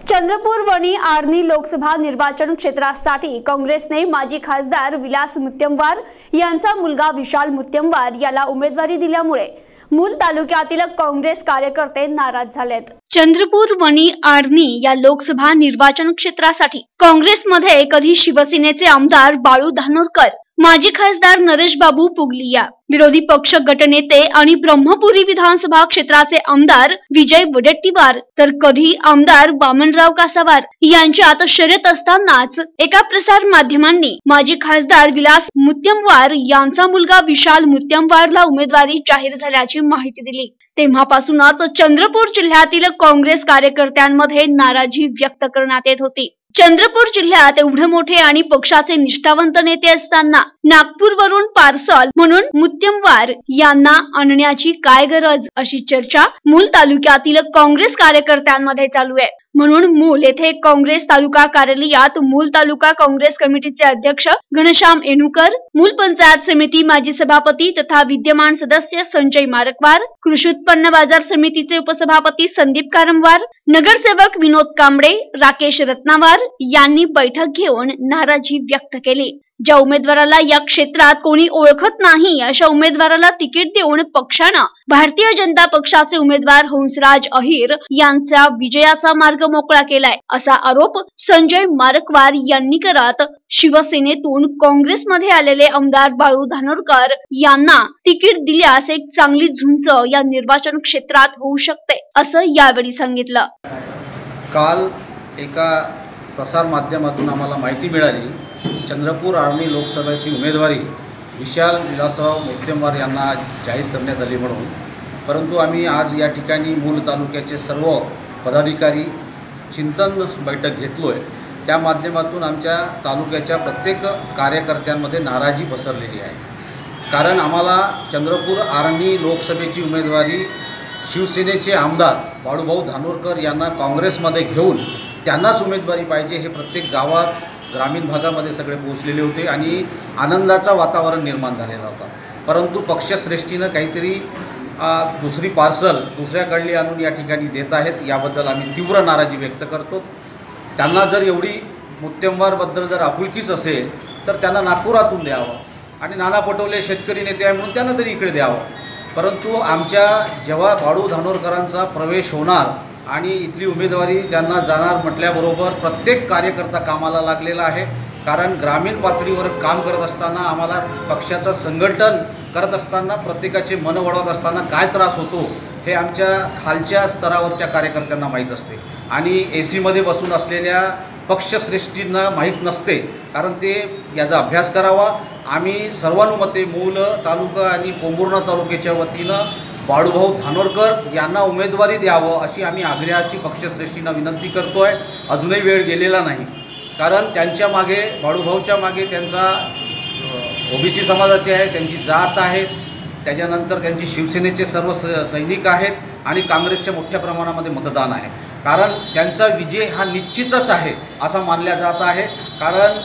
चंद्रपूर वणी आर्णी लोकसभा निर्वाचन क्षेत्रासाठी काँग्रेसने माजी खासदार विलास मुत्तेमवार यांचा मुलगा विशाल मुत्तेमवार याला उमेदवारी दिल्यामुळे मूल तालुक्यातील काँग्रेस कार्यकर्ते नाराज झालेत। चंद्रपूर वणी आर्णी या लोकसभा निर्वाचन क्षेत्रासाठी काँग्रेसमध्ये कधी शिवसेनेचे आमदार बाळू धानोरकर, माजी खासदार नरेश बाबू पुगलिया, विरोधी पक्ष गटनेते आणि ब्रह्मपुरी विधानसभा क्षेत्राचे आमदार विजय वडेट्टीवार, तर कधी आमदार वामनराव कासावार यांच्यात शर्यत असतानाच एका प्रसार माध्यमांनी माजी खासदार विलास मुत्तेमवार यांचा मुलगा विशाल मुत्तेमवारला उमेदवारी जाहीर झाल्याची माहिती दिली। तेव्हापासूनच चंद्रपूर जिल्ह्यातील काँग्रेस कार्यकर्त्यांमध्ये नाराजी व्यक्त करण्यात येत होती। चंद्रपूर जिल्ह्यात एवढे मोठे आणि पक्षाचे निष्ठावंत नेते असताना नागपूरवरून पार्सल म्हणून मुत्तेमवार यांना आणण्याची काय गरज, अशी चर्चा मूल तालुक्यातील काँग्रेस कार्यकर्त्यांमध्ये चालू आहे। म्हणून मूल येथे काँग्रेस तालुका कार्यालयात मूल तालुका काँग्रेस कमिटीचे अध्यक्ष घनश्याम येणूकर, मूल पंचायत समिती माजी सभापती तथा विद्यमान सदस्य संजय मारकवार, कृषी उत्पन्न बाजार समितीचे उपसभापती संदीप कारंवार, नगरसेवक विनोद कांबळे, राकेश रत्नावार यांनी बैठक घेऊन नाराजी व्यक्त केली। ज्या उमेदवाराला या क्षेत्रात कोणी ओळखत नाही अशा उमेदवाराला तिकीट देऊन पक्षाने भारतीय जनता पक्षाचे उमेदवार हंसराज अहिर यांचा विजयाचा मार्ग मोकळा केलाय, असा आरोप संजय मारकवार यांनी करत शिवसेनेतून काँग्रेसमध्ये आलेले आमदार बाळू धानोरकर यांना तिकीट दिल्यास एक चांगली झुंज या निर्वाचन क्षेत्रात होऊ शकते, असं यावेळी सांगितलं। काल एका प्रसार माध्यमातून आम्हाला माहिती मिळाली, चंद्रपूर आर्णी लोकसभेची उमेदवारी विशाल विलासराव मुत्तेमवार यांना जाहीर करण्यात आली म्हणून, परंतु आम्ही आज या ठिकाणी मूल तालुक्याचे सर्व पदाधिकारी चिंतन बैठक घेतलोय। त्या माध्यमातून आमच्या तालुक्याच्या प्रत्येक कार्यकर्त्यांमध्ये नाराजी पसरलेली आहे। कारण आम्हाला चंद्रपूर आर्णी लोकसभेची उमेदवारी शिवसेनेचे आमदार बाळूभाऊ धानोरकर यांना काँग्रेसमध्ये घेऊन त्यांनाच उमेदवारी पाहिजे, हे प्रत्येक गावात ग्रामीण भागामध्ये सगळे पोहोचलेले होते आणि आनंदाचा वातावरण निर्माण झालेला होता। परंतु पक्षश्रेष्ठीनं काहीतरी दुसरी पार्सल दुसऱ्याकडली आणून या ठिकाणी देत आहेत, याबद्दल आम्ही तीव्र नाराजी व्यक्त करतो। त्यांना जर एवढी मुत्तेमवारबद्दल जर आपुलकीच असेल तर त्यांना नागपुरातून द्यावं आणि नाना पटोले शेतकरी नेते आहे म्हणून त्यांना तरी इकडे द्यावं। परंतु आमच्या जेव्हा बाळू धानोरकरांचा प्रवेश होणार आणि इथली उमेदवारी त्यांना जाणार म्हटल्याबरोबर प्रत्येक कार्यकर्ता कामाला लागलेला आहे। कारण ग्रामीण पातळीवर काम करत असताना आम्हाला पक्षाचं संघटन करत असताना प्रत्येकाचे मन वळवत असताना काय त्रास होतो हे आमच्या खालच्या स्तरावरच्या कार्यकर्त्यांना माहीत असते आणि एसीमध्ये बसून असलेल्या पक्षश्रेष्ठींना माहीत नसते, कारण ते याचा अभ्यास करावा। आम्ही सर्वानुमते मूल तालुका आणि पोंभुर्णा तालुक्याच्या वतीनं बाळूभाऊ धानोरकर यांना उमेदवारी द्यावं अशी आम्ही आग्रहाची पक्षश्रेष्ठींना विनंती करतोय। अजूनही वेळ गेलेला नाही, कारण त्यांच्या मागे बाळूभाऊच्या मागे त्यांचा ओबीसी समाजाचे आहे, त्यांची जात आहे, त्याच्यानंतर त्यांची शिवसेनेचे सर्व सैनिक आहेत आणि काँग्रेसच्या मोठ्या प्रमाणामध्ये मतदान आहे। कारण त्यांचा विजय हा निश्चितच आहे असं मानल्या जात आहे। कारण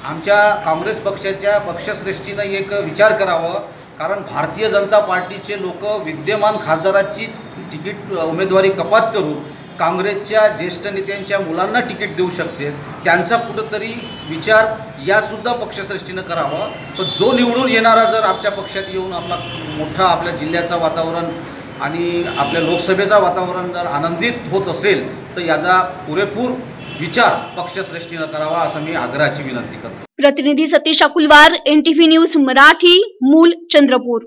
आमच्या काँग्रेस पक्षाच्या पक्षश्रेष्ठीनं एक विचार करावं, कारण भारतीय जनता पार्टीचे लोक विद्यमान खासदाराची तिकीट उमेदवारी कपात करून काँग्रेसच्या ज्येष्ठ नेत्यांच्या मुलांना तिकीट देऊ शकते, त्यांचा कुठंतरी विचार यासुद्धा पक्षश्रेष्ठीनं करावा। तर जो निवडून येणारा जर आपल्या पक्षात येऊन आपला मोठा आपल्या जिल्ह्याचा वातावरण आणि आपल्या लोकसभेचा वातावरण जर आनंदित होत असेल तर याचा पुरेपूर विचार पक्षश्रेष्ठीनं करावा असं मी आग्रहाची विनंती करतो। प्रतिनिधी सतीश अकुलवार, NTV न्यूज मराठी, मूल, चंद्रपूर।